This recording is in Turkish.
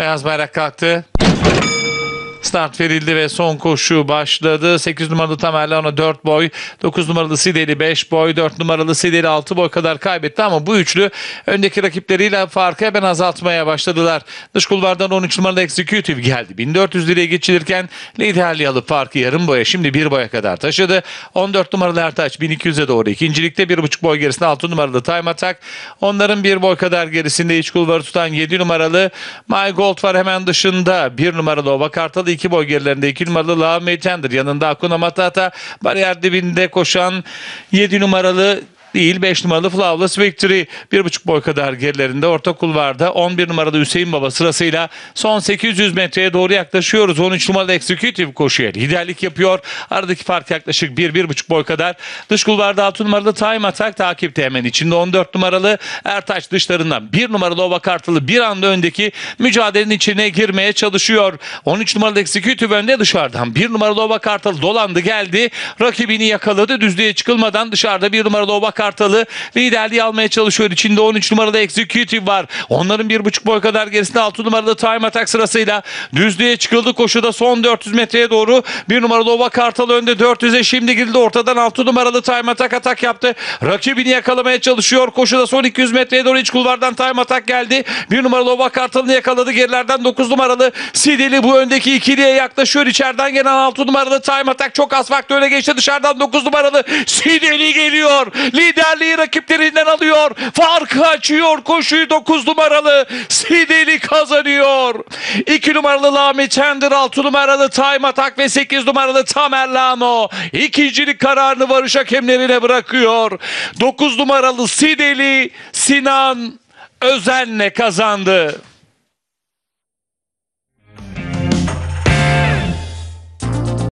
Beyaz bayrak kalktı. Start verildi ve son koşu başladı. 8 numaralı Tamer'le ona 4 boy, 9 numaralı Sideli 5 boy, 4 numaralı Sideli 6 boy kadar kaybetti ama bu üçlü öndeki rakipleriyle farkı hemen azaltmaya başladılar. Dış kulvardan 13 numaralı Executive geldi. 1400 liraya geçilirken liderliği alıp farkı yarım boya, şimdi 1 boya kadar taşıdı. 14 numaralı Ertaç 1200'e doğru ikincilikte, 1,5 boy gerisinde 6 numaralı Time Attack. Onların 1 boy kadar gerisinde iç kulvarı tutan 7 numaralı My Gold var hemen dışında. 1 numaralı Ova Kartalı 2 boy gerilerinde, 2 numaralı Love Maytender yanında Akuna Matata, bariyer dibinde koşan 7 numaralı değil 5 numaralı Flawless Victory 1,5 boy kadar gerilerinde. Orta kulvarda 11 numaralı Hüseyin Baba sırasıyla son 800 metreye doğru yaklaşıyoruz. 13 numaralı Executive koşuya liderlik yapıyor. Aradaki fark yaklaşık 1-1,5 boy kadar. Dış kulvarda 6 numaralı Time Attack takipte hemen içinde. 14 numaralı Ertaç dışlarından. 1 numaralı Ova Kartalı bir anda öndeki mücadelenin içine girmeye çalışıyor. 13 numaralı Executive önde dışarıdan. 1 numaralı Ova Kartalı dolandı geldi. Rakibini yakaladı. Düzlüğe çıkılmadan dışarıda 1 numaralı Ova Kartalı liderliği almaya çalışıyor. İçinde 13 numaralı Executive var. Onların 1,5 boy kadar gerisinde 6 numaralı Time Attack sırasıyla düzlüğe çıkıldı. Koşuda son 400 metreye doğru 1 numaralı Ova Kartalı önde. 400'e şimdi girildi. Ortadan 6 numaralı Time Attack atak yaptı. Rakibini yakalamaya çalışıyor. Koşuda son 200 metreye doğru iç kulvardan Time Attack geldi. 1 numaralı Ova Kartalı'nı yakaladı. Gerilerden 9 numaralı Sideli bu öndeki ikiliye yaklaşıyor. İçeriden gelen 6 numaralı Time Attack çok az vakti öne geçti. Dışarıdan 9 numaralı Sideli geliyor. Liderliği rakiplerinden alıyor. Farkı açıyor. Koşuyu 9 numaralı Sideli kazanıyor. 2 numaralı Lami Tender, 6 numaralı Time Attack ve 8 numaralı Tamerlano İkincilik kararını varış hakemlerine bırakıyor. 9 numaralı Sideli Sinan Özen'le kazandı.